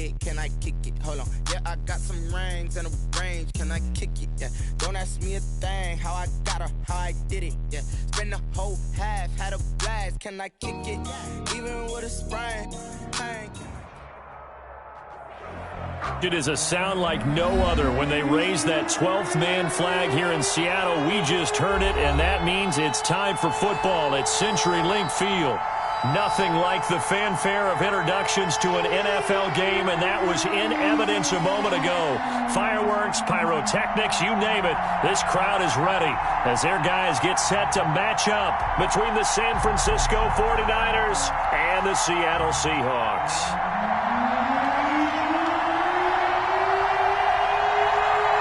it? Can I kick it? Hold on. Yeah, I got some rings and a range. Can I kick it? Yeah. Don't ask me a thing. How I got her, how I did it. Yeah. Spend the whole half, had a blast. Can I kick it? Even with a sprain. It is a sound like no other when they raise that 12th man flag here in Seattle. We just heard it, and that means it's time for football at CenturyLink Field. Nothing like the fanfare of introductions to an NFL game, and that was in evidence a moment ago. Fireworks, pyrotechnics, you name it. This crowd is ready as their guys get set to match up between the San Francisco 49ers and the Seattle Seahawks.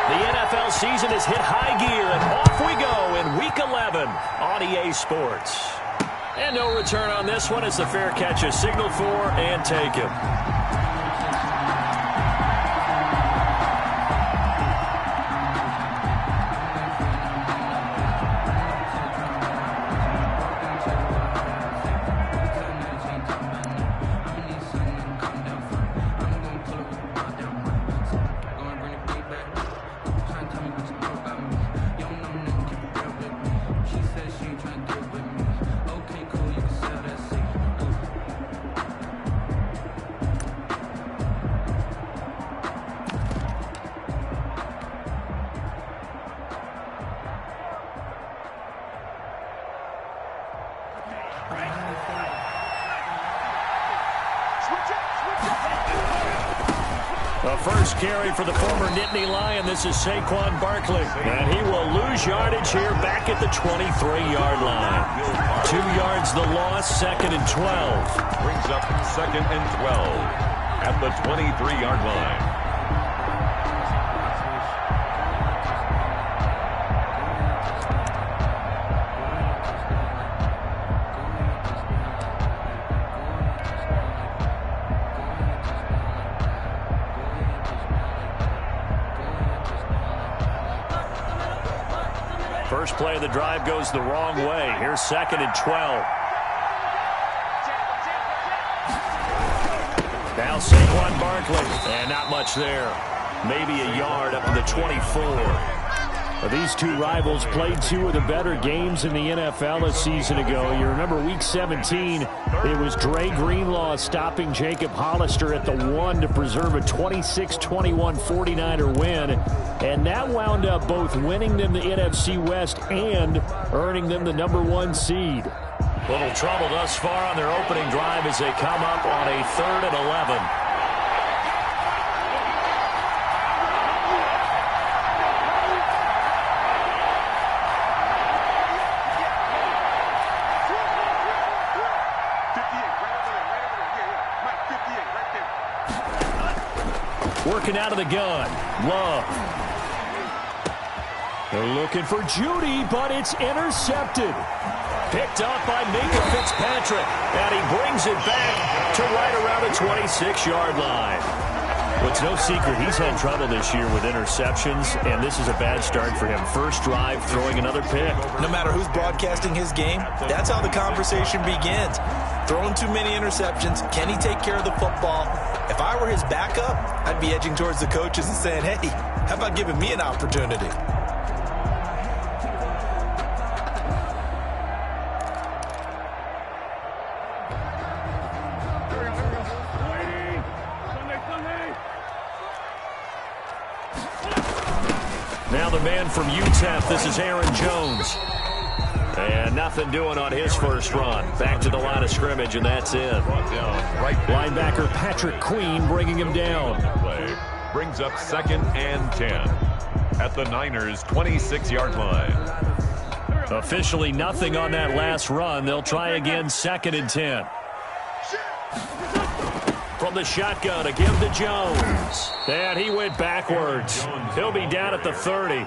The NFL season has hit high gear, and off we go in Week 11 on EA Sports. And no return on this one as the fair catch is signaled for and taken. The first carry for the former Nittany Lion. This is Saquon Barkley. And he will lose yardage here back at the 23-yard line. 2 yards the loss, 2nd and 12. Brings up 2nd and 12 at the 23-yard line. First play of the drive goes the wrong way. Here's 2nd and 12. Now Saquon Barkley. And not much there. Maybe a yard up to the 24. Well, these two rivals played 2 of the better games in the NFL a season ago. You remember Week 17, it was Dre Greenlaw stopping Jacob Hollister at the 1 to preserve a 26-21 49er win. And that wound up both winning them the NFC West and earning them the #1 seed. Little trouble thus far on their opening drive as they come up on a 3rd and 11. Working out of the gun. Love. They're looking for Judy, but it's intercepted. Picked up by Minka Fitzpatrick. And he brings it back to right around the 26-yard line. Well, it's no secret he's had trouble this year with interceptions, and this is a bad start for him. First drive, throwing another pick. No matter who's broadcasting his game, that's how the conversation begins. Throwing too many interceptions. Can he take care of the football? If I were his backup, I'd be edging towards the coaches and saying, hey, how about giving me an opportunity? Now the man from UTEP, this is Aaron Jones. And nothing doing on his first run. Back to the line of scrimmage, and that's it. Linebacker Patrick Queen bringing him down. Brings up 2nd and 10 at the Niners' 26-yard line. Officially nothing on that last run. They'll try again 2nd and 10. From the shotgun, a give to Jones. And he went backwards. He'll be down at the 30.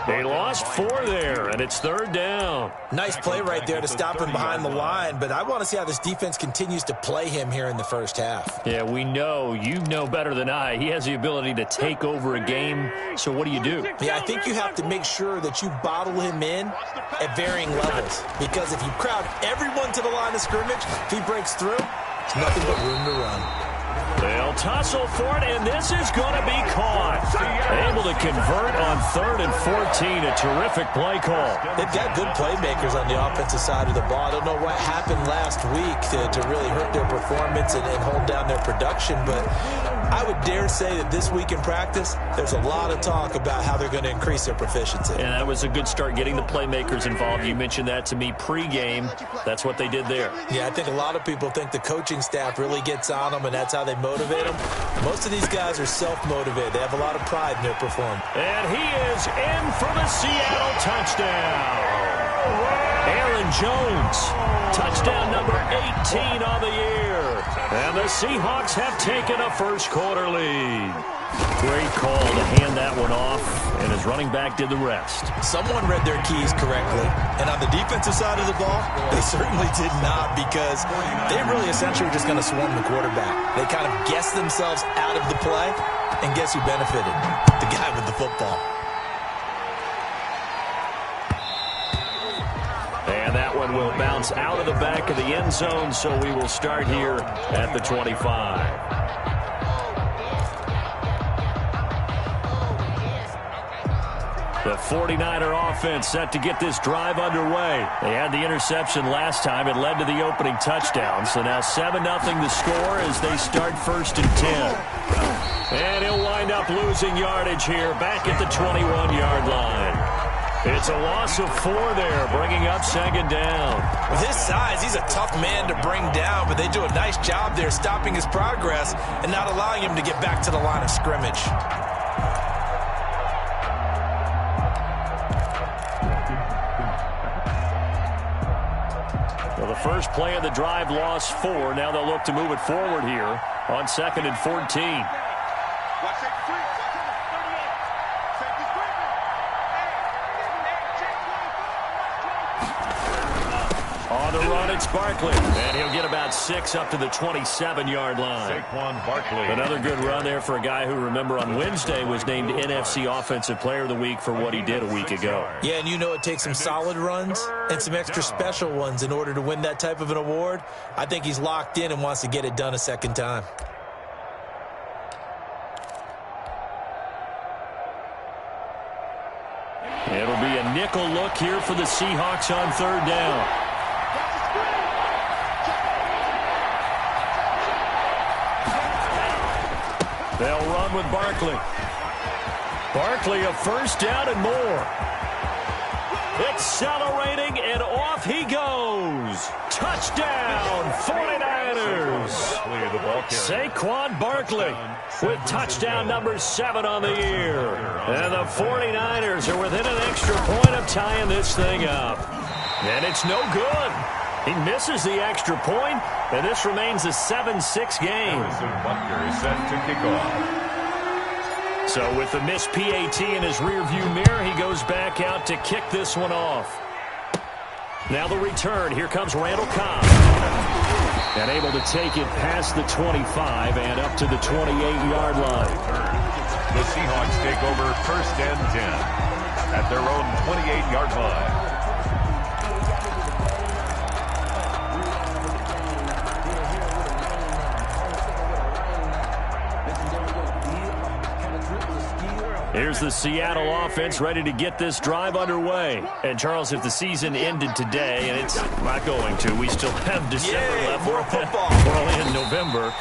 They lost 4 there, and it's 3rd down. Nice play right there to stop him behind the line, but I want to see how this defense continues to play him here in the first half. Yeah, we know. You know better than I. He has the ability to take over a game, so what do you do? Yeah, I think you have to make sure that you bottle him in at varying levels, because if you crowd everyone to the line of scrimmage, if he breaks through, it's nothing but room to run. They'll tussle for it, and this is going to be caught. Able to convert on 3rd and 14. A terrific play call. They've got good playmakers on the offensive side of the ball. I don't know what happened last week to really hurt their performance and hold down their production, but I would dare say that this week in practice, there's a lot of talk about how they're going to increase their proficiency. And that was a good start, getting the playmakers involved. You mentioned that to me pregame. That's what they did there. Yeah, I think a lot of people think the coaching staff really gets on them, and that's how they motivate them. Most of these guys are self-motivated. They have a lot of pride in their performance. And he is in for the Seattle touchdown. Aaron Jones, touchdown number 18 on the year. And the Seahawks have taken a first-quarter lead. Great call to hand that one off, and his running back did the rest. Someone read their keys correctly, and on the defensive side of the ball, they certainly did not, because they really essentially were just going to swarm the quarterback. They kind of guessed themselves out of the play, and guess who benefited? The guy with the football. And that one will bounce out of the back of the end zone, so we will start here at the 25. The 49er offense set to get this drive underway. They had the interception last time. It led to the opening touchdown. So now 7-0 the score as they start 1st and 10. And he'll wind up losing yardage here back at the 21-yard line. It's a loss of 4 there, bringing up 2nd down. With his size, he's a tough man to bring down, but they do a nice job there stopping his progress and not allowing him to get back to the line of scrimmage. Well, the first play of the drive lost 4. Now they'll look to move it forward here on 2nd and 14. On the run, it's Barkley. And he'll get about 6 up to the 27-yard line. Saquon Barkley. Another good run there for a guy who, remember, on Wednesday was named NFC Offensive Player of the Week for what he did a week ago. Yeah, and you know it takes some solid runs and some extra special ones in order to win that type of an award. I think he's locked in and wants to get it done a second time. It'll be a nickel look here for the Seahawks on 3rd down. They'll run with Barkley. Barkley, a 1st down and more. Accelerating, and off he goes. Touchdown, 49ers. Saquon Barkley with touchdown number 7 on the year. And the 49ers are within an extra point of tying this thing up. And it's no good. He misses the extra point, and this remains a 7-6 game. Butker is set to kick off. So with the missed PAT in his rearview mirror, he goes back out to kick this one off. Now the return. Here comes Randall Cobb. And able to take it past the 25 and up to the 28-yard line. The Seahawks take over 1st and 10 at their own 28-yard line. Here's the Seattle offense ready to get this drive underway. And, Charles, if the season ended today, and it's not going to, we still have December left. More football. We're only in November.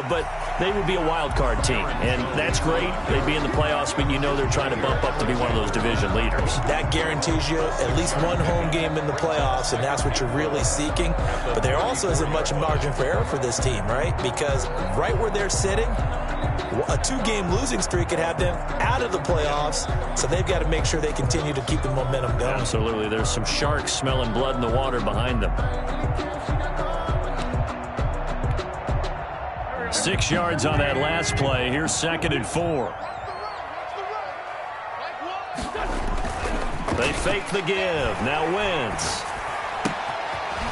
But they would be a wild card team, and that's great. They'd be in the playoffs, but you know they're trying to bump up to be one of those division leaders. That guarantees you at least one home game in the playoffs, and that's what you're really seeking. But there also isn't much margin for error for this team, right? Because right where they're sitting, a 2-game losing streak could have them out of the playoffs, so they've got to make sure they continue to keep the momentum going. Absolutely. There's some sharks smelling blood in the water behind them. 6 yards on that last play. Here's 2nd and 4. They fake the give. Now Wentz.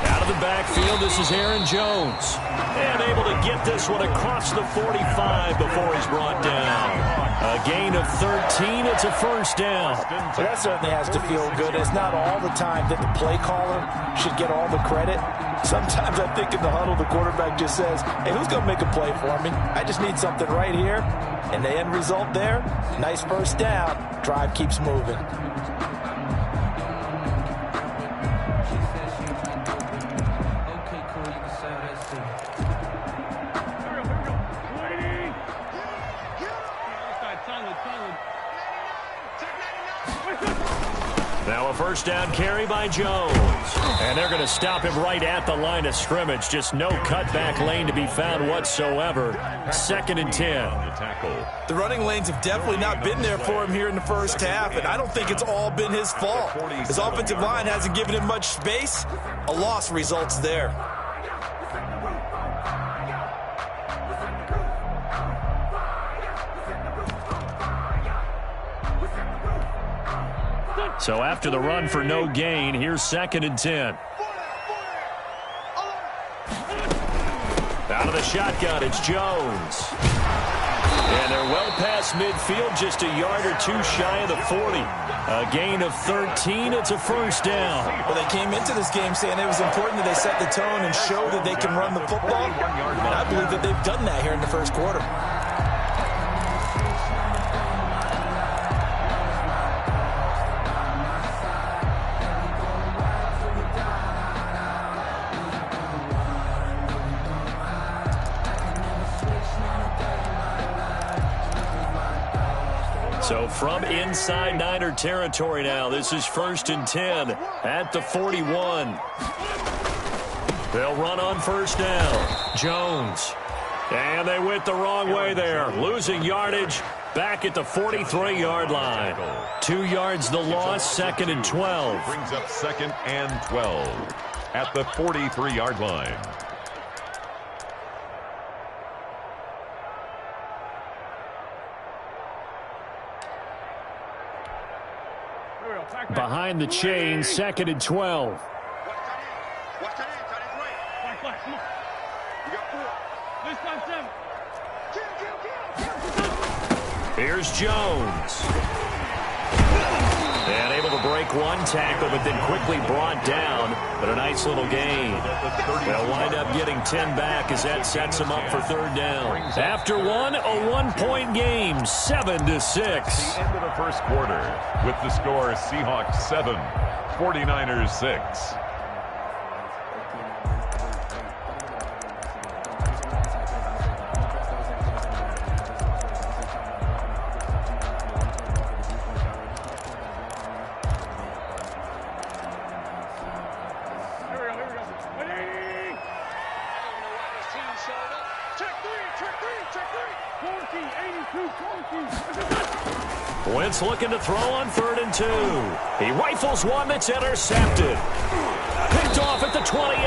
Out of the backfield. This is Aaron Jones. And able to get this one across the 45 before he's brought down. A gain of 13. It's a first down. So that certainly has to feel good. It's not all the time that the play caller should get all the credit. Sometimes I think in the huddle, the quarterback just says, hey, who's going to make a play for me? I just need something right here. And the end result there, nice first down. Drive keeps moving. Now a first down carry by Jones. And they're going to stop him right at the line of scrimmage. Just no cutback lane to be found whatsoever. 2nd and 10. The running lanes have definitely not been there for him here in the first half, and I don't think it's all been his fault. His offensive line hasn't given him much space. A loss results there. So after the run for no gain, here's 2nd and 10. Out of the shotgun, it's Jones. And they're well past midfield, just a yard or two shy of the 40. A gain of 13, it's a first down. Well, they came into this game saying it was important that they set the tone and show that they can run the football. And I believe that they've done that here in the first quarter. So from inside Niner territory now, this is 1st and 10 at the 41. They'll run on first down. Jones. And they went the wrong way there. Losing yardage back at the 43-yard line. 2 yards the loss, 2nd and 12. Brings up 2nd and 12 at the 43-yard line. Behind the chain, 2nd and 12. Here's Jones. And able to break one tackle, but then quickly brought down. But a nice little gain. They'll wind up getting 10 back as that sets them up for 3rd down. After one, a 1-point game, 7-6. The end of the first quarter with the score Seahawks 7, 49ers 6. Wentz looking to throw on 3rd and 2. He rifles one that's intercepted. Picked off at the 28.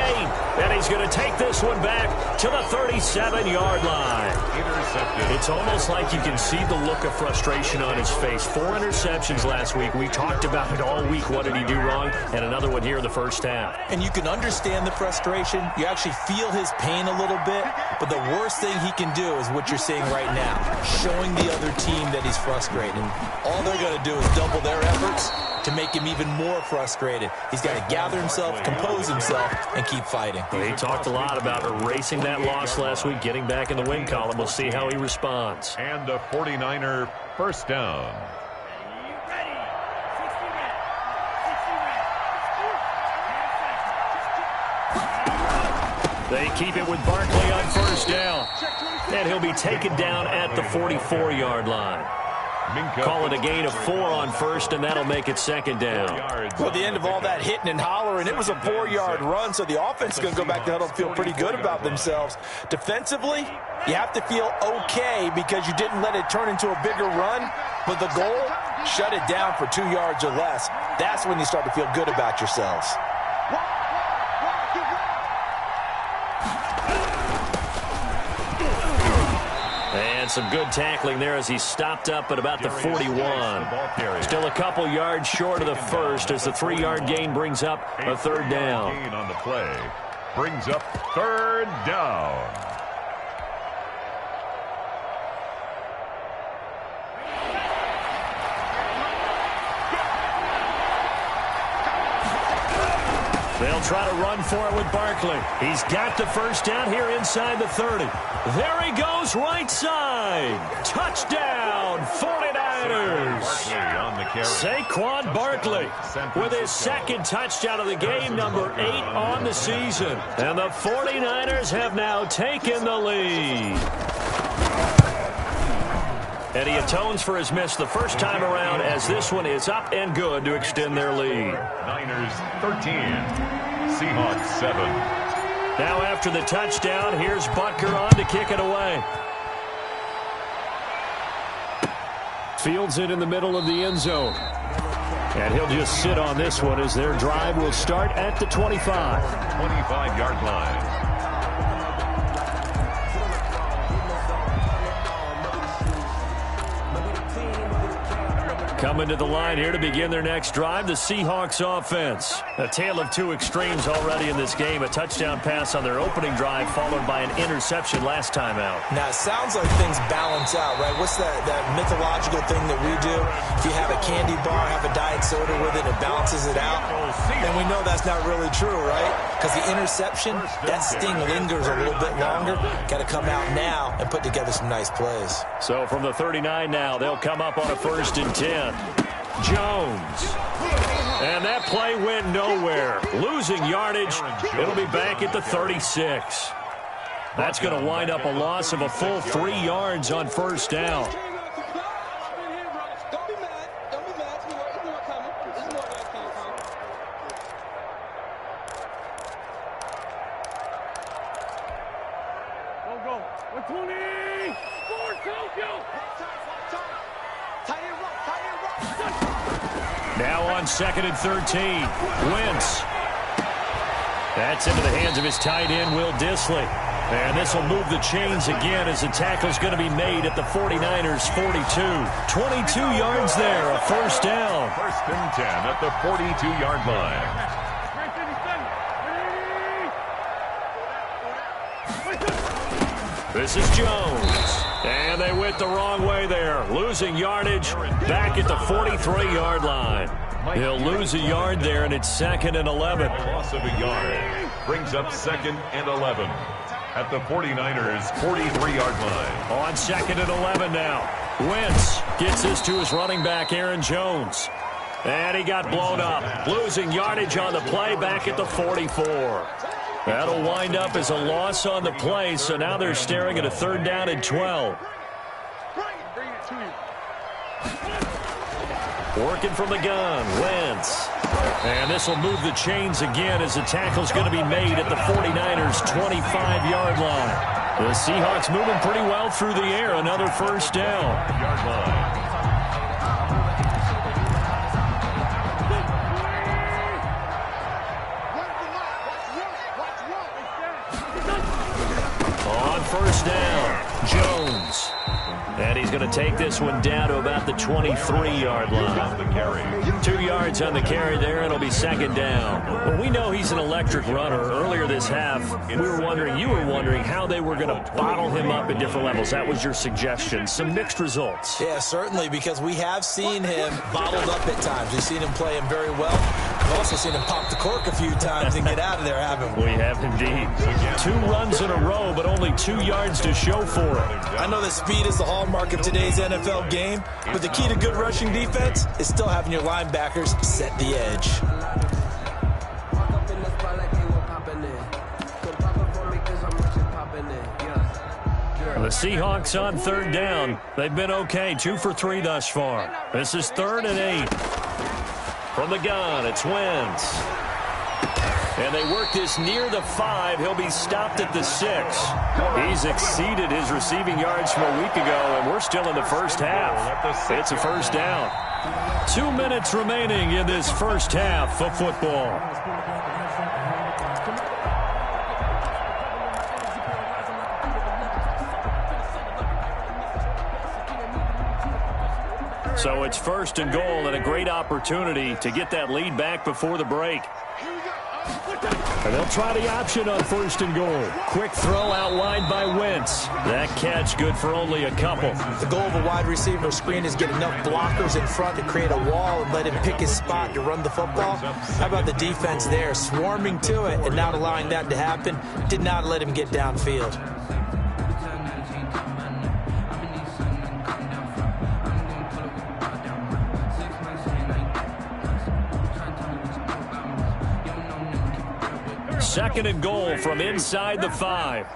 And he's going to take this one back to the 37-yard line. Intercepted. It's almost like you can see the look of frustration on his face. 4 interceptions last week. We talked about it all week. What did he do wrong? And another one here in the first half. And you can understand the frustration. You actually feel his pain a little bit. But the worst thing he can do is what you're seeing right now, showing the other team that he's frustrated. All they're going to do is double their efforts to make him even more frustrated. He's got to gather himself, compose himself, and keep fighting. Well, he talked a lot about erasing that loss last week, getting back in the win column. We'll see how he responds. And a 49er first down. They keep it with Barkley on first down. And he'll be taken down at the 44-yard line. Call it a gain of 4 on first, and that'll make it 2nd down. Well, at the end of all that hitting and hollering, it was a 4-yard run, so the offense is going to go back to huddle and feel pretty good about themselves. Defensively, you have to feel okay because you didn't let it turn into a bigger run, but the goal, shut it down for 2 yards or less. That's when you start to feel good about yourselves. And some good tackling there as he stopped up at about the 41. Still a couple yards short of the first as the 3-yard gain brings up a 3rd down. On the play. brings up third down. They'll try to run for it with Barkley. He's got the first down here inside the 30. There he goes, right side. Touchdown, 49ers. Saquon Barkley with his second touchdown of the game, number 8 on the season. And the 49ers have now taken the lead. And he atones for his miss the first time around, as this one is up and good to extend their lead. Niners 13, Seahawks 7. Now after the touchdown, here's Butker on to kick it away. Fields it in the middle of the end zone. And he'll just sit on this one as their drive will start at the 25. 25-yard line. Coming to the line here to begin their next drive, the Seahawks offense. A tale of two extremes already in this game. A touchdown pass on their opening drive followed by an interception last time out. Now, it sounds like things balance out, right? What's that mythological thing that we do? If you have a candy bar, have a diet soda with it, it balances it out. And we know that's not really true, right? Because the interception, that sting lingers a little bit longer. Got to come out now and put together some nice plays. So from the 39 now, they'll come up on a 1st and 10. Jones. And that play went nowhere. Losing yardage. It'll be back at the 36. That's going to wind up a loss of a full 3 yards on first down. Now on 2nd and 13. Wentz. That's into the hands of his tight end, Will Dissly. And this will move the chains again as the tackle's going to be made at the 49ers' 42. 22 yards there, a first down. 1st and 10 at the 42-yard line. This is Jones. And they went the wrong way there. Losing yardage back at the 43-yard line. He'll lose a yard there, and it's 2nd and 11. Loss of a yard brings up 2nd and 11 at the 49ers' 43-yard line. On 2nd and 11 now. Wentz gets this to his running back, Aaron Jones. And he got blown up. Losing yardage on the play back at the 44. That'll wind up as a loss on the play, so now they're staring at a 3rd down and 12. Working from the gun, Wentz. And this will move the chains again as the tackle's going to be made at the 49ers' 25-yard line. The Seahawks moving pretty well through the air. Another first down. Yard line. On first down, Jones. And he's going to take this one down to about the 23-yard line. 2 yards on the carry there, and it'll be 2nd down. Well, we know he's an electric runner. Earlier this half, you were wondering how they were going to bottle him up at different levels. That was your suggestion. Some mixed results. Yeah, certainly, because we have seen him bottled up at times. We've seen him play him very well. We've also seen him pop the cork a few times and get out of there, haven't we? We have indeed. 2 runs in a row, but only 2 yards to show for it. I know that speed is the hallmark of today's NFL game, but the key to good rushing defense is still having your linebackers set the edge. The Seahawks on 3rd down. They've been okay, 2 for 3 thus far. This is 3rd and 8. From the gun, it's Wentz. And they work this near the 5. He'll be stopped at the 6. He's exceeded his receiving yards from a week ago, and we're still in the first half. It's a first down. 2 minutes remaining in this first half of football. So it's 1st and goal, and a great opportunity to get that lead back before the break. And they'll try the option on 1st and goal. Quick throw out wide by Wentz. That catch good for only a couple. The goal of a wide receiver screen is get enough blockers in front to create a wall and let him pick his spot to run the football. How about the defense there, swarming to it and not allowing that to happen? Did not let him get downfield. Second and goal from inside the 5.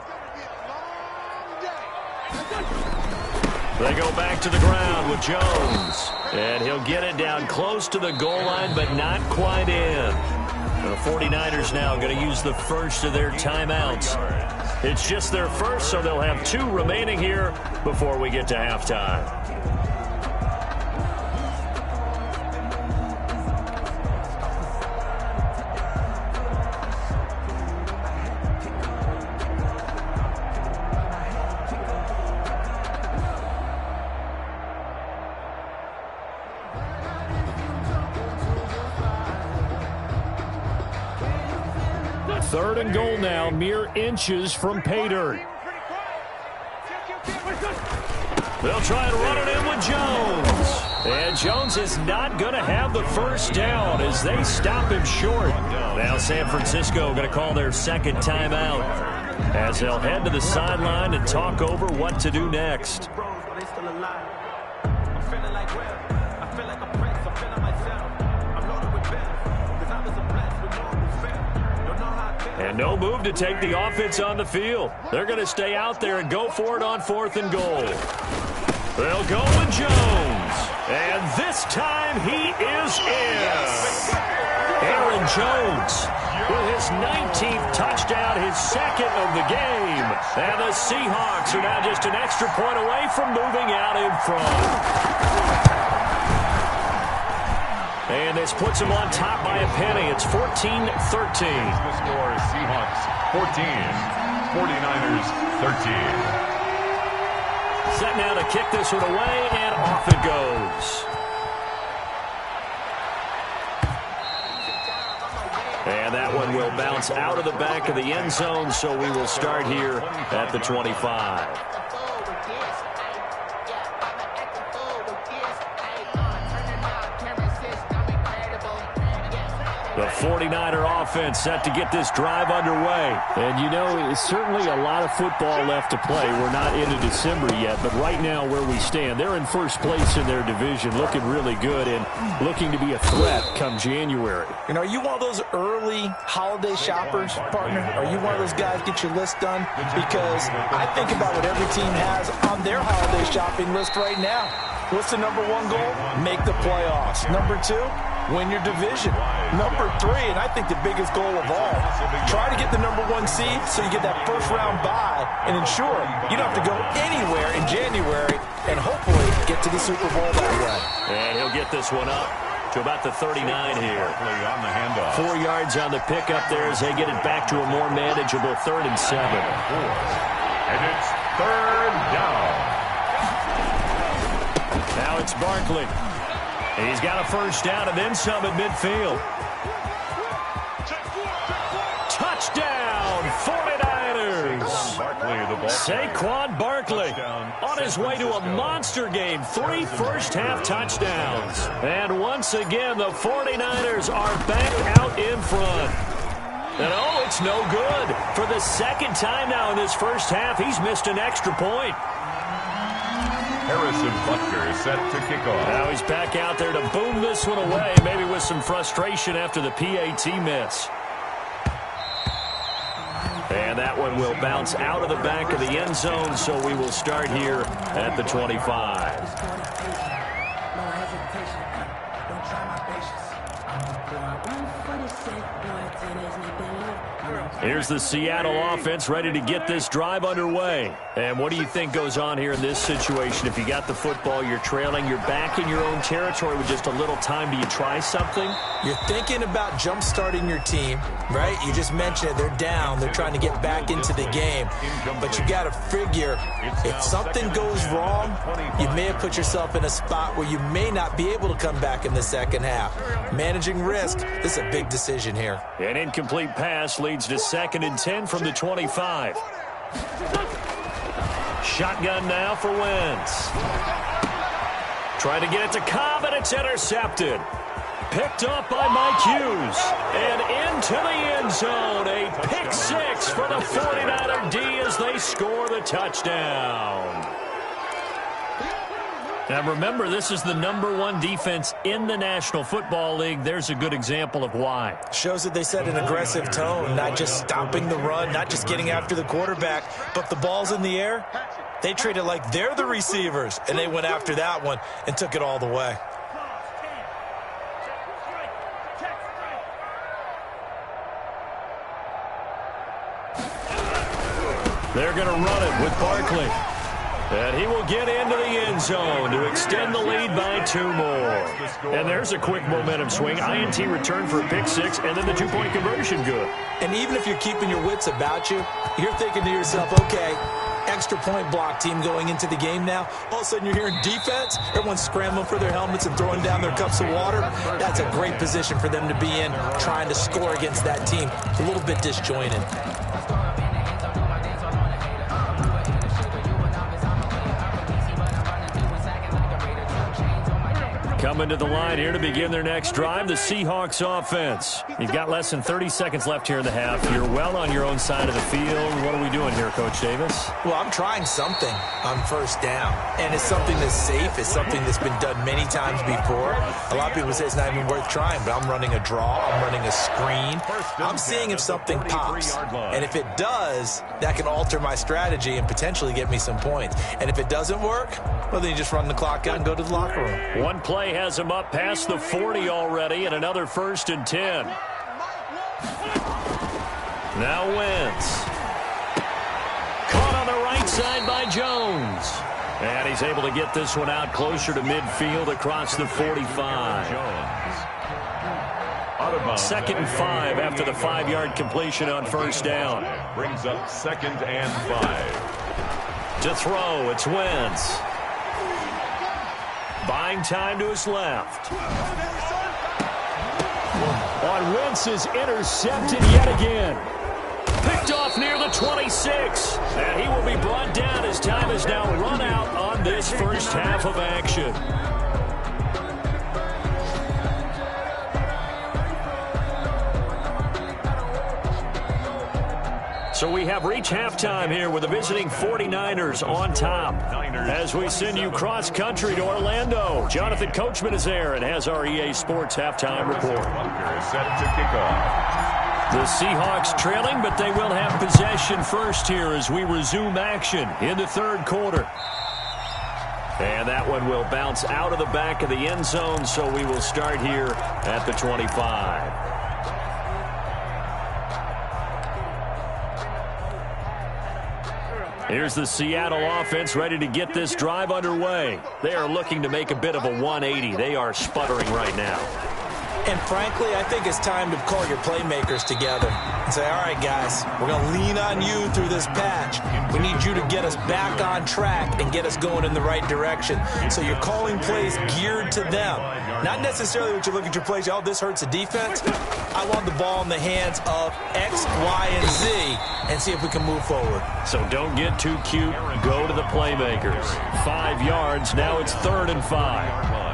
They go back to the ground with Jones. And he'll get it down close to the goal line, but not quite in. The 49ers now going to use the first of their timeouts. It's just their first, so they'll have 2 remaining here before we get to halftime. Third and goal now, mere inches from pay dirt. They'll try and run it in with Jones. And Jones is not going to have the first down as they stop him short. Now San Francisco going to call their second timeout as they'll head to the sideline and talk over what to do next. And no move to take the offense on the field. They're going to stay out there and go for it on 4th and goal. They'll go with Jones. And this time he is in. Aaron Jones with his 19th touchdown, his second of the game. And the Seahawks are now just an extra point away from moving out in front. And this puts them on top by a penny. It's 14-13. The score is Seahawks 14, 49ers 13. Set now to kick this one away, and off it goes. And that one will bounce out of the back of the end zone, so we will start here at the 25. The 49er offense set to get this drive underway. And, you know, it's certainly a lot of football left to play. We're not into December yet, but right now where we stand, they're in first place in their division, looking really good and looking to be a threat come January. You know, are you one of those early holiday shoppers, partner? Are you one of those guys get your list done? Because I think about what every team has on their holiday shopping list right now. What's the number 1 goal? Make the playoffs. Number 2? Win your division. Number 3, and I think the biggest goal of all, try to get the number 1 seed so you get that first-round bye and ensure you don't have to go anywhere in January and hopefully get to the Super Bowl that way. And he'll get this one up to about the 39 here. On the handoff. 4 yards on the pickup there as they get it back to a more manageable 3rd and 7. And it's 3rd down. Now it's Barkley. And he's got a first down and then some at midfield. Touchdown, 49ers. Saquon Barkley on his way to a monster game. 3 first-half touchdowns. And once again, the 49ers are back out in front. And, oh, it's no good. For the second time now in this first half, he's missed an extra point. Harrison Butker set to kick off. Now he's back out there to boom this one away, maybe with some frustration after the PAT miss. And that one will bounce out of the back of the end zone, so we will start here at the 25. Here's the Seattle offense ready to get this drive underway. And what do you think goes on here in this situation? If you got the football, you're trailing, you're back in your own territory with just a little time. Do you try something? You're thinking about jump-starting your team, right? You just mentioned it. They're down. They're trying to get back into the game. But you got to figure if something goes wrong, you may have put yourself in a spot where you may not be able to come back in the second half. Manage managing risk. This is a big decision here. An incomplete pass leads to 2nd and 10 from the 25. Shotgun now for Wentz. Trying to get it to Cobb, and it's intercepted. Picked up by Mike Hughes. And into the end zone. A pick 6 for the 49er D as they score the touchdown. Now remember, this is the #1 defense in the National Football League. There's a good example of why. Shows that they set an aggressive tone, not just stopping the run, not just getting after the quarterback, but the ball's in the air. They treat it like they're the receivers, and they went after that one and took it all the way. They're going to run it with Barkley. And he will get into the end zone to extend the lead by 2 more. And there's a quick momentum swing. INT return for a pick 6, and then the 2-point conversion good. And even if you're keeping your wits about you, you're thinking to yourself, okay, extra point block team going into the game now. All of a sudden you're hearing defense. Everyone's scrambling for their helmets and throwing down their cups of water. That's a great position for them to be in, trying to score against that team. It's a little bit disjointed. Coming to the line here to begin their next drive, the Seahawks offense. You've got less than 30 seconds left here in the half. You're well on your own side of the field. What are we doing here, Coach Davis? Well, I'm trying something on first down. And it's something that's safe. It's something that's been done many times before. A lot of people say it's not even worth trying, but I'm running a draw. I'm running a screen. I'm seeing if something pops. And if it does, that can alter my strategy and potentially get me some points. And if it doesn't work, well, then you just run the clock out and go to the locker room. One play has him up past the 40 already, and another 1st and 10. Now Wentz. Caught on the right side by Jones. And he's able to get this one out closer to midfield across the 45. 2nd and 5 after the 5-yard completion on first down. Brings up 2nd and 5. To throw, it's Wentz. Buying time to his left. On Wentz is intercepted yet again. Picked off near the 26. And he will be brought down as time is now run out on this first half of action. So we have reached halftime here with the visiting 49ers on top. As we send you cross-country to Orlando, Jonathan Coachman is there and has our EA Sports halftime report. Set to kick off. The Seahawks trailing, but they will have possession first here as we resume action in the 3rd quarter. And that one will bounce out of the back of the end zone, so we will start here at the 25. Here's the Seattle offense ready to get this drive underway. They are looking to make a bit of a 180. They are sputtering right now. And frankly, I think it's time to call your playmakers together and say, all right, guys, we're going to lean on you through this patch. We need you to get us back on track and get us going in the right direction. So you're calling plays geared to them. Not necessarily what you look at your plays, oh, this hurts the defense. I want the ball in the hands of X, Y, and Z and see if we can move forward. So don't get too cute. Go to the playmakers. 5 yards. Now it's 3rd and 5.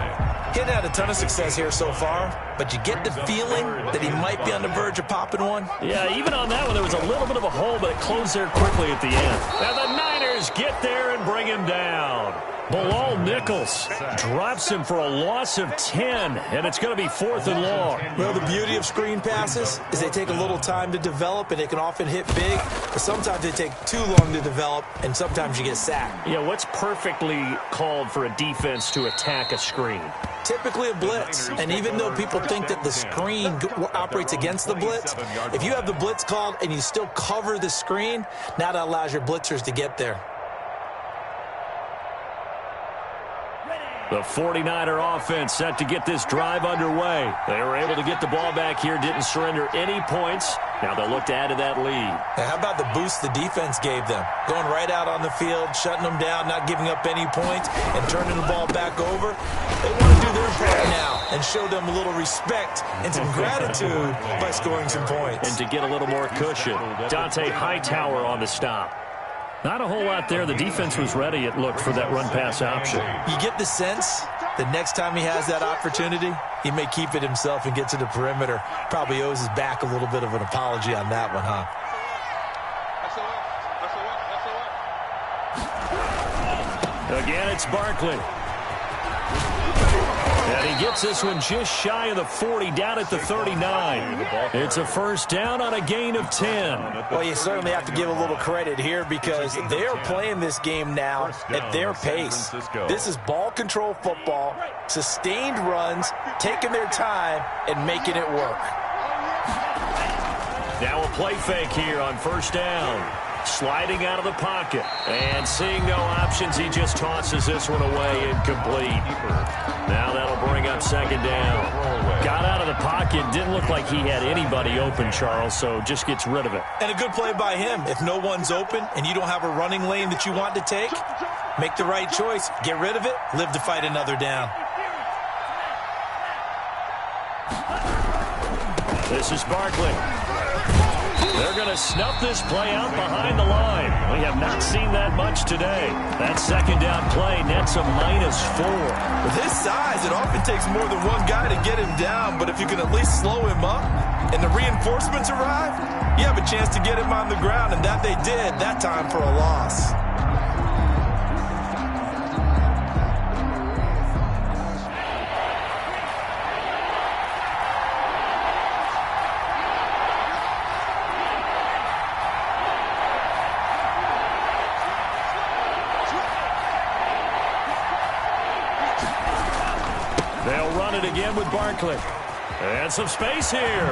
He's had a ton of success here so far, but you get the feeling that he might be on the verge of popping one. Yeah, even on that one, there was a little bit of a hole, but it closed there quickly at the end. Now the Niners get there and bring him down. Bilal Nichols drops him for a loss of 10, and it's going to be 4th and long. Well, the beauty of screen passes is they take a little time to develop, and they can often hit big, but sometimes they take too long to develop, and sometimes you get sacked. Yeah, what's perfectly called for a defense to attack a screen? Typically a blitz, and even though people think that the screen operates against the blitz, if you have the blitz called and you still cover the screen, now that allows your blitzers to get there. The 49er offense set to get this drive underway. They were able to get the ball back here, didn't surrender any points. Now they'll look to add to that lead. Now, how about the boost the defense gave them? Going right out on the field, shutting them down, not giving up any points, and turning the ball back over. They want to do their part now and show them a little respect and some gratitude by scoring some points. And to get a little more cushion, Dante Hightower on the stop. Not a whole lot there. The defense was ready, it looked, for that run-pass option. You get the sense that next time he has that opportunity, he may keep it himself and get to the perimeter. Probably owes his back a little bit of an apology on that one, huh? Again, it's Barkley. And he gets this one just shy of the 40, down at the 39. It's a first down on a gain of 10. Well, you certainly have to give a little credit here because they're playing this game now at their pace. This is ball control football, sustained runs, taking their time, and making it work. Now a play fake here on first down. Sliding out of the pocket. And seeing no options, he just tosses this one away incomplete. Now that'll bring up second down. Got out of the pocket. Didn't look like he had anybody open, Charles, so just gets rid of it. And a good play by him. If no one's open and you don't have a running lane that you want to take, make the right choice. Get rid of it. Live to fight another down. This is Barkley. They're going to snuff this play out behind the line. We have not seen that much today. That second down play nets a -4. With his size, it often takes more than one guy to get him down, but if you can at least slow him up and the reinforcements arrive, you have a chance to get him on the ground, and that they did, that time for a loss. Again with Barkley. And some space here.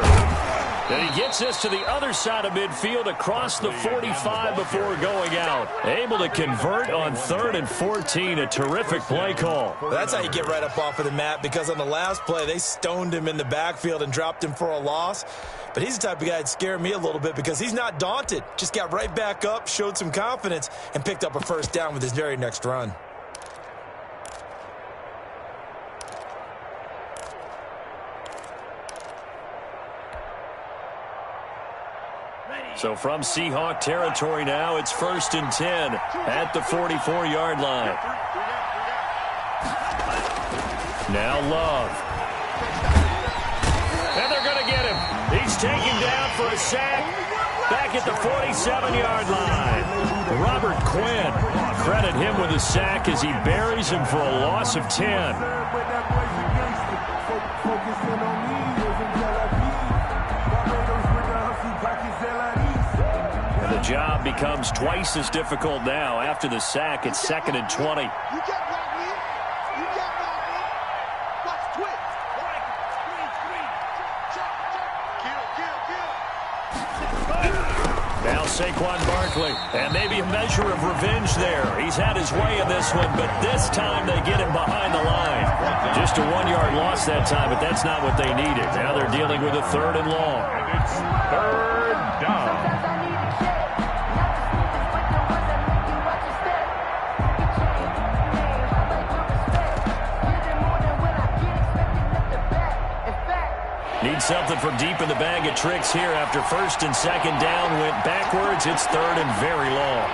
And he gets this to the other side of midfield across the 45 before going out. Able to convert on 3rd and 14. A terrific play call. Well, that's how you get right up off of the mat, because on the last play, they stoned him in the backfield and dropped him for a loss. But he's the type of guy that scared me a little bit because he's not daunted. Just got right back up, showed some confidence, and picked up a first down with his very next run. So from Seahawk territory now, it's 1st and 10 at the 44-yard line. Now Love. And they're going to get him. He's taken down for a sack back at the 47-yard line. Robert Quinn, credit him with a sack as he buries him for a loss of 10. The job becomes twice as difficult now. After the sack, it's 2nd and 20. Now Saquon Barkley, and maybe a measure of revenge there. He's had his way in this one, but this time they get him behind the line. Just a 1-yard loss that time, but that's not what they needed. Now they're dealing with a 3rd and long. And it's 3rd down. Need something from deep in the bag of tricks here after 1st and 2nd down. Went backwards. It's 3rd and very long.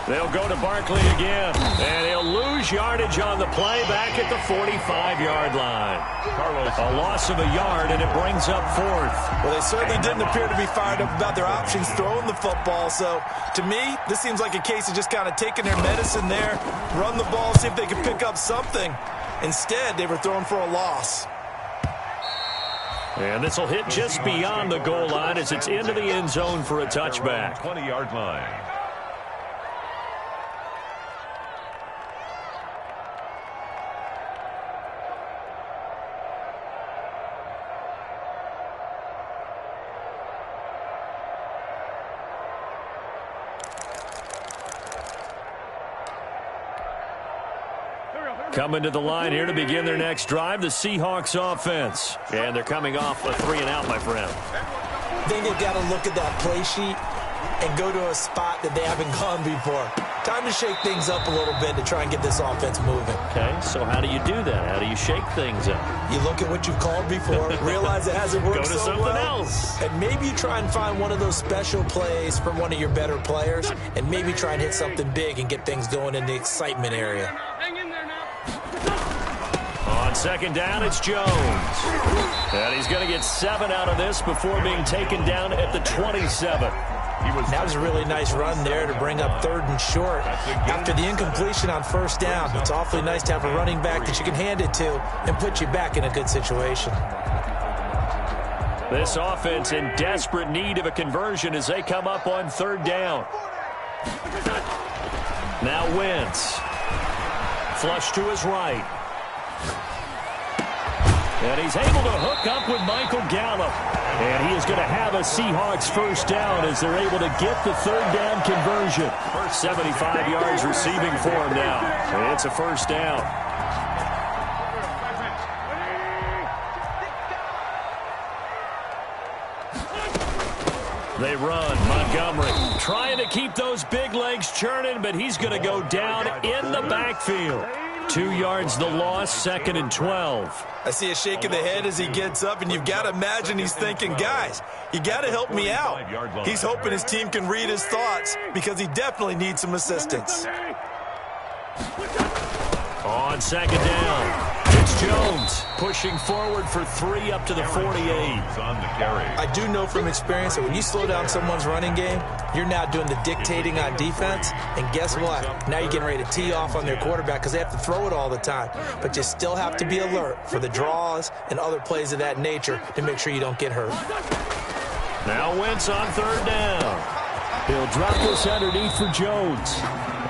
They'll go to Barkley again, and he'll lose yardage on the play back at the 45-yard line. A loss of a yard, and it brings up 4th. Well, they certainly didn't appear to be fired up about their options throwing the football. So, to me, this seems like a case of just kind of taking their medicine there, run the ball, see if they can pick up something. Instead, they were throwing for a loss. And this will hit just beyond the goal line as it's into the end zone for a touchback. 20-yard line. Coming to the line here to begin their next drive, the Seahawks offense. And they're coming off a 3-and-out, my friend. Then they've got to look at that play sheet and go to a spot that they haven't gone before. Time to shake things up a little bit to try and get this offense moving. Okay, so how do you do that? How do you shake things up? You look at what you've called before, realize it hasn't worked so well. Go to something else. And maybe you try and find one of those special plays from one of your better players, and maybe try and hit something big and get things going in the excitement area. On second down, it's Jones. And he's going to get 7 out of this before being taken down at the 27. That was a really nice run there to bring up 3rd and short. After the incompletion on 1st down, it's awfully nice to have a running back that you can hand it to and put you back in a good situation. This offense in desperate need of a conversion as they come up on 3rd down. Now Wentz. Flush to his right. And he's able to hook up with Michael Gallup. And he is going to have a Seahawks 1st down as they're able to get the 3rd down conversion. 75 yards receiving for him now. And it's a 1st down. They run. Montgomery trying to keep those big legs churning, but he's going to go down in the backfield. 2 yards the loss, 2nd and 12. I see a shake of the head as he gets up, and you've got to imagine he's thinking, guys, you got to help me out. He's hoping his team can read his thoughts because he definitely needs some assistance. On 2nd down, it's Jones pushing forward for 3 up to the 48. I do know from experience that when you slow down someone's running game, you're now doing the dictating on defense, and guess what? Now you're getting ready to tee off on their quarterback because they have to throw it all the time. But you still have to be alert for the draws and other plays of that nature to make sure you don't get hurt. Now Wentz on 3rd down. He'll drop this underneath for Jones.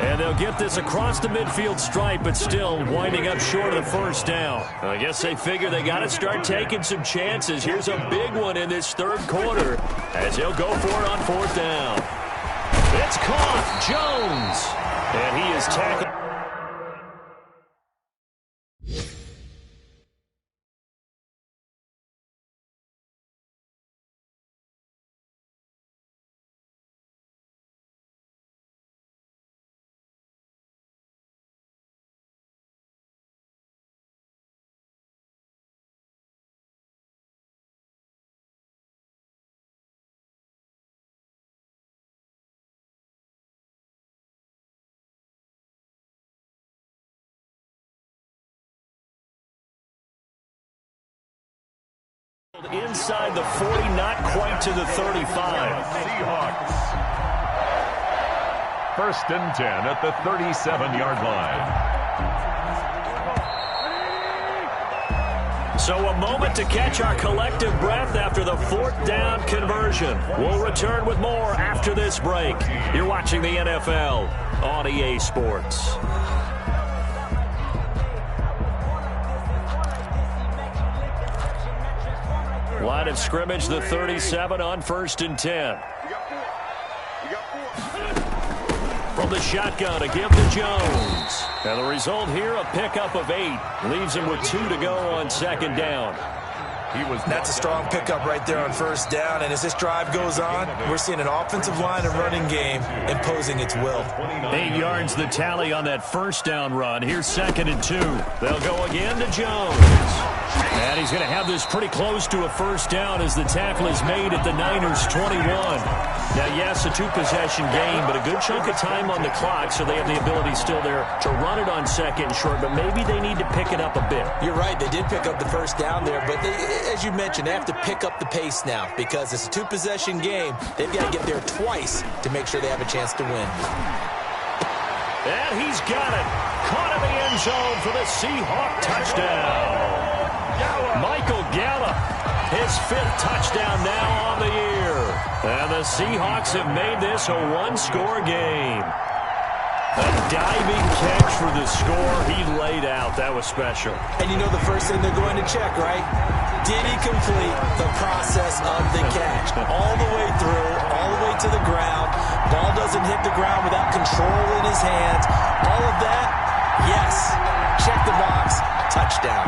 And they'll get this across the midfield stripe, but still winding up short of the 1st down. I guess they figure they got to start taking some chances. Here's a big one in this 3rd quarter as he'll go for it on 4th down. It's caught. Jones. And he is tackled. Inside the 40, not quite to the 35. Seahawks. 1st and 10 at the 37-yard line. So a moment to catch our collective breath after the 4th down conversion. We'll return with more after this break. You're watching the NFL on EA Sports. Line of scrimmage, the 37 on 1st and 10. From the shotgun to give to Jones. And the result here, a pickup of 8. Leaves him with 2 to go on 2nd down. That's a strong pickup right there on 1st down, and as this drive goes on, we're seeing an offensive line and running game imposing its will. 8 yards the tally on that 1st down run. Here's 2nd and 2. They'll go again to Jones. And he's going to have this pretty close to a 1st down as the tackle is made at the Niners' 21. Now, yes, a 2-possession game, but a good chunk of time on the clock, so they have the ability still there to run it on 2nd and short, but maybe they need to pick it up a bit. You're right. They did pick up the 1st down there, but as you mentioned, they have to pick up the pace now because it's a 2-possession game. They've got to get there twice to make sure they have a chance to win. And he's got it. Caught in the end zone for the Seahawk touchdown. Michael Gallup, his 5th touchdown now on the year. And the Seahawks have made this a 1-score game. A diving catch for the score he laid out. That was special. And you know the first thing they're going to check, right? Did he complete the process of the catch? All the way through, all the way to the ground. Ball doesn't hit the ground without control in his hands. All of that, Yes. Check the box. Touchdown.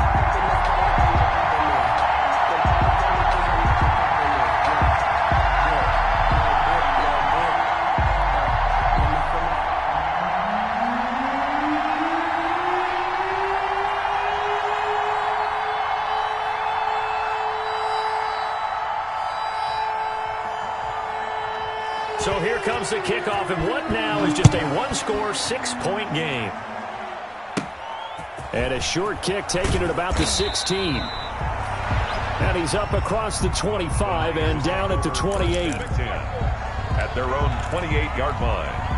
So here comes the kickoff, and what now is just a one-score, 6-point game. And a short kick taken at about the 16. And he's up across the 25 and down at the 28. At their own 28-yard line.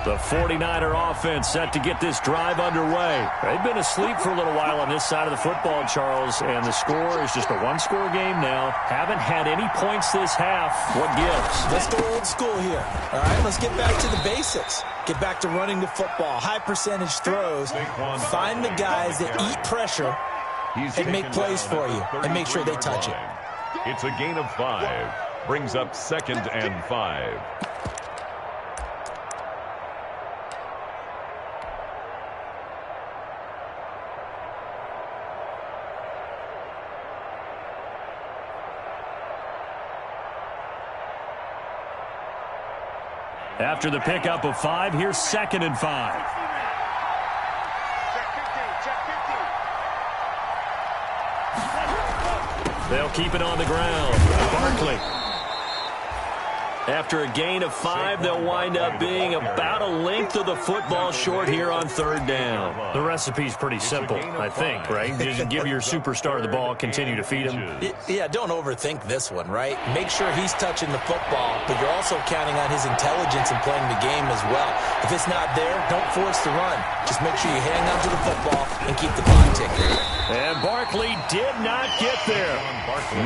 The 49er offense set to get this drive underway. They've been asleep for a little while on this side of the football, Charles, and the score is just a one-score game now. Haven't had any points this half. What gives? Let's go old school here. All right, let's get back to the basics. Get back to running the football, high percentage throws. Find the guys that eat pressure and make plays for you and make sure they touch it. It's a gain of 5. Brings up 2nd and 5. After the pickup of 5, here's 2nd and 5. They'll keep it on the ground. Barkley. After a gain of 5, they'll wind up being about a length of the football short here on 3rd down. The recipe's pretty simple, I think, right? Just give your superstar the ball, continue to feed him. Yeah, don't overthink this one, right? Make sure he's touching the football, but you're also counting on his intelligence in playing the game as well. If it's not there, don't force the run. Just make sure you hang on to the football and keep the clock ticking. And Barkley did not get there.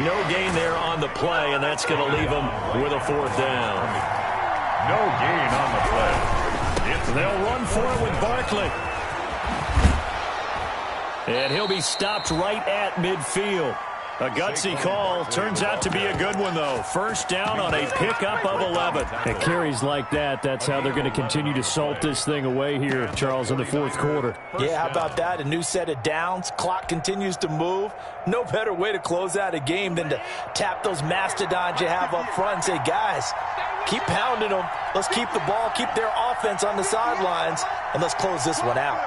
No gain there on the play, and that's going to leave him with a 4th down. No gain on the play. They'll run for it with Barkley. And he'll be stopped right at midfield. A gutsy call. Turns out to be a good one, though. 1st down on a pickup of 11. At carries like that, that's how they're going to continue to salt this thing away here, Charles, in the 4th quarter. Yeah, how about that? A new set of downs. Clock continues to move. No better way to close out a game than to tap those mastodons you have up front and say, guys, keep pounding them. Let's keep the ball, keep their offense on the sidelines, and let's close this one out.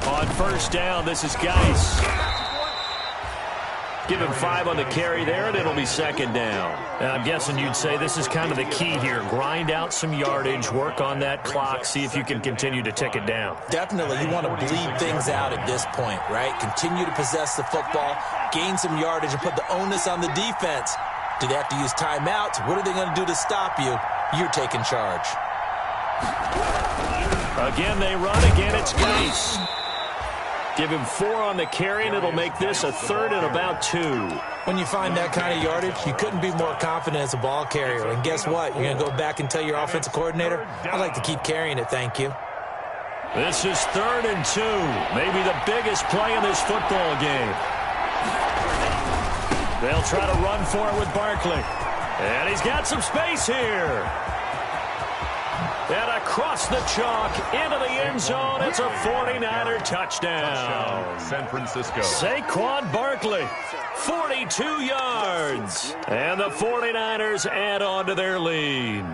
On 1st down, this is Geis. Give him 5 on the carry there, and it'll be 2nd down. And I'm guessing you'd say this is kind of the key here. Grind out some yardage, work on that clock, see if you can continue to tick it down. Definitely. You want to bleed things out at this point, right? Continue to possess the football, gain some yardage, and put the onus on the defense. Do they have to use timeouts? What are they going to do to stop you? You're taking charge. Again, they run. Again, it's Geis. Give him 4 on the carry, and it'll make this a 3rd and about 2. When you find that kind of yardage, you couldn't be more confident as a ball carrier. And guess what? You're going to go back and tell your offensive coordinator, I'd like to keep carrying it, thank you. This is 3rd and 2. Maybe the biggest play in this football game. They'll try to run for it with Barkley. And he's got some space here. And across the chalk, into the end zone, it's a 49er touchdown. San Francisco. Saquon Barkley, 42 yards. And the 49ers add on to their lead.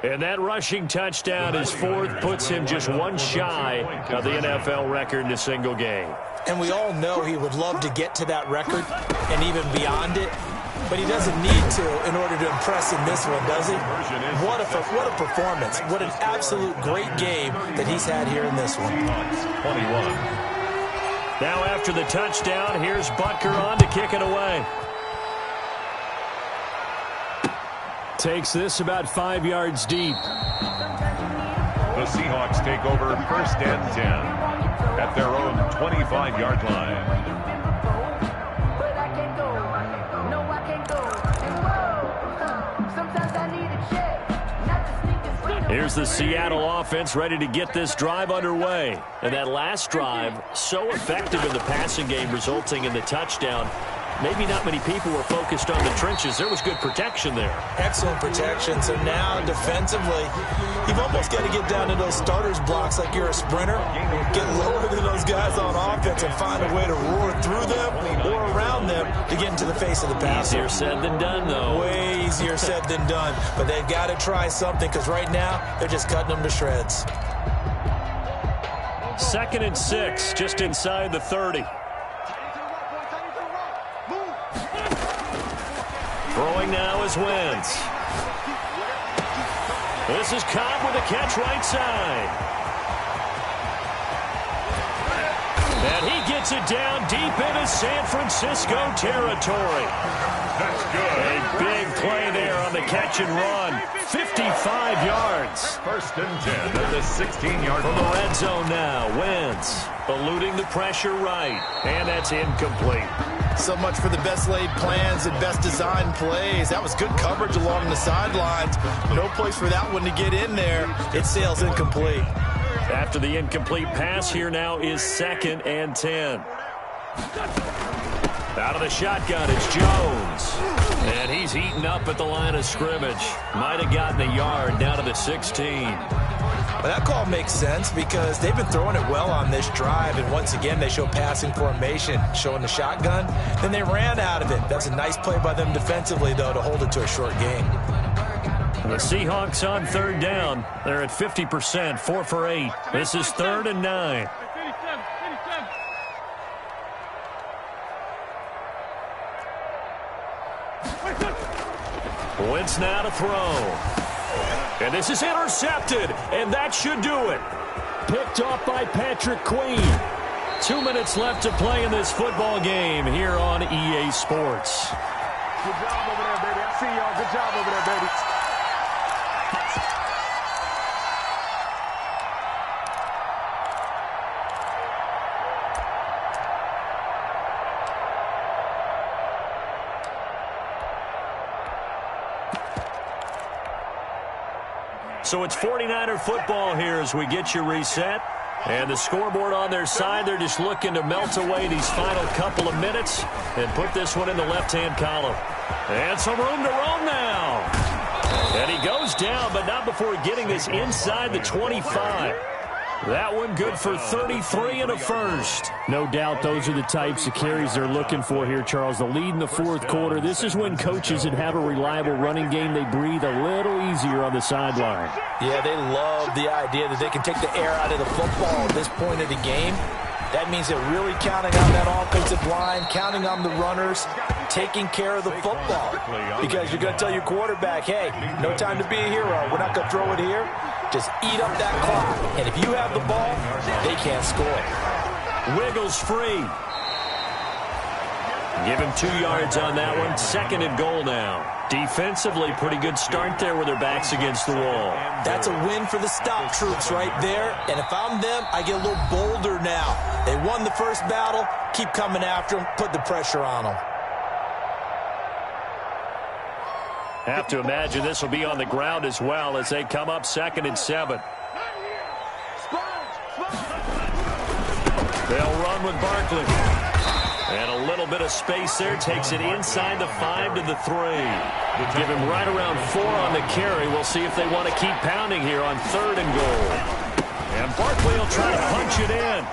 And that rushing touchdown is 4th, puts him just one shy of the NFL record in a single game. And we all know he would love to get to that record and even beyond it. But he doesn't need to in order to impress in this one, does he? What a performance. What an absolute great game that he's had here in this one. 21. Now after the touchdown, here's Butker on to kick it away. Takes this about 5 yards deep. The Seahawks take over 1st and 10 at their own 25-yard line. Here's the Seattle offense ready to get this drive underway. And that last drive, so effective in the passing game, resulting in the touchdown. Maybe not many people were focused on the trenches. There was good protection there. Excellent protection. So now, defensively, you've almost got to get down to those starters blocks like you're a sprinter. Get lower than those guys on offense and find a way to roar through them or around them to get into the face of the passer. Easier said than done, though. Way easier said than done. But they've got to try something because right now, they're just cutting them to shreds. 2nd and 6, just inside the 30. Throwing now is Wentz. This is Cobb with a catch right side. And he gets it down deep into San Francisco territory. That's good. A big play there on the catch and run. 55 yards. 1st and 10 at the 16-yard From line. the red zone now, Wentz eluding the pressure right. And that's incomplete. So much for the best laid plans and best designed plays. That was good coverage along the sidelines. No place for that one to get in there. It sails incomplete. After the incomplete pass, here now is 2nd and 10. Out of the shotgun, it's Jones. And he's eaten up at the line of scrimmage. Might have gotten a yard down to the 16. Well, that call makes sense because they've been throwing it well on this drive, and once again they show passing formation, showing the shotgun. Then they ran out of it. That's a nice play by them defensively, though, to hold it to a short gain. The Seahawks on 3rd down. They're at 50%, 4 for 8. This is 3rd and 9. Wentz now to throw. And this is intercepted, and that should do it. Picked off by Patrick Queen. 2 minutes left to play in this football game here on EA Sports. Good job over there, baby. I see y'all. Good job over there, baby. So it's 49er football here as we get you reset. And the scoreboard on their side, they're just looking to melt away these final couple of minutes and put this one in the left-hand column. And some room to roam now. And he goes down, but not before getting this inside the 25. That one good for 33 and a first. No doubt those are the types of carries they're looking for here, Charles. The lead in the 4th quarter. This is when coaches that have a reliable running game, they breathe a little easier on the sideline. Yeah, they love the idea that they can take the air out of the football at this point of the game. That means they're really counting on that offensive line, counting on the runners, taking care of the football. Because you're going to tell your quarterback, hey, no time to be a hero. We're not going to throw it here. Just eat up that clock. And if you have the ball, they can't score. Wiggles free. Give him 2 yards on that one. 2nd and goal now. Defensively, pretty good start there with their backs against the wall. That's a win for the stop troops right there. And if I'm them, I get a little bolder now. They won the first battle. Keep coming after them. Put the pressure on them. Have to imagine this will be on the ground as well as they come up 2nd and 7. They'll run with Barkley. And a little bit of space there. Takes it inside the 5 to the 3. Give him right around 4 on the carry. We'll see if they want to keep pounding here on 3rd and goal. And Barkley will try to punch it in.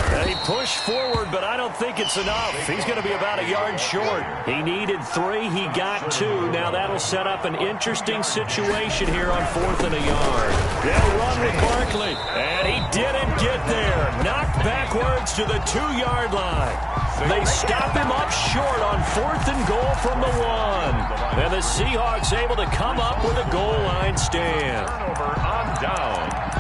And he pushed forward, but I don't think it's enough. He's going to be about a yard short. He needed 3. He got 2. Now that'll set up an interesting situation here on 4th and a yard. They'll run with Barkley. And he didn't get there. Knocked backwards to the 2-yard line. They stop him up short on 4th and goal from the 1. And the Seahawks able to come up with a goal line stand. Turnover on down.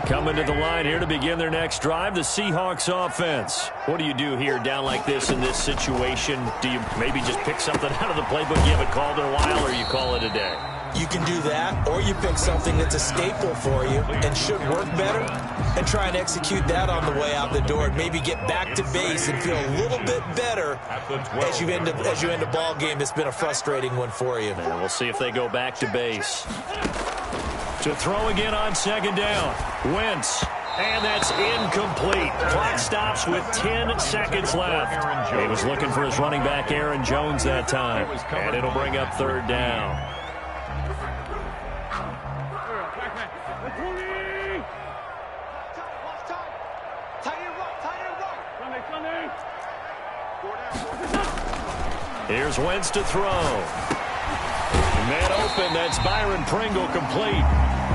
Coming to the line here to begin their next drive, the Seahawks offense. What do you do here down like this in this situation? Do you maybe just pick something out of the playbook you haven't called in a while, or you call it a day? You can do that, or you pick something that's a staple for you and should work better and try and execute that on the way out the door and maybe get back to base and feel a little bit better as you end a ball game that's been a frustrating one for you. And we'll see if they go back to base. To throw again on second down. Wentz. And that's incomplete. Clock stops with 10 seconds left. He was looking for his running back, Aaron Jones, that time. And it'll bring up third down. Here's Wentz to throw. Man open, that's Byron Pringle complete.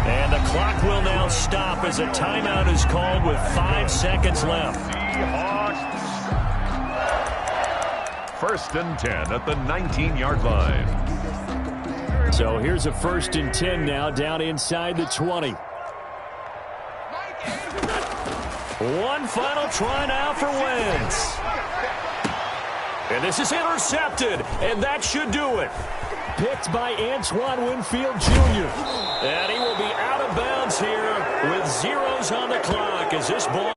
And the clock will now stop as a timeout is called with 5 seconds left. First and 10 at the 19-yard line. So here's a 1st and 10 now down inside the 20. One final try now for Wentz. And this is intercepted, and that should do it. Picked by Antoine Winfield Jr. And he will be out of bounds here with zeros on the clock as this ball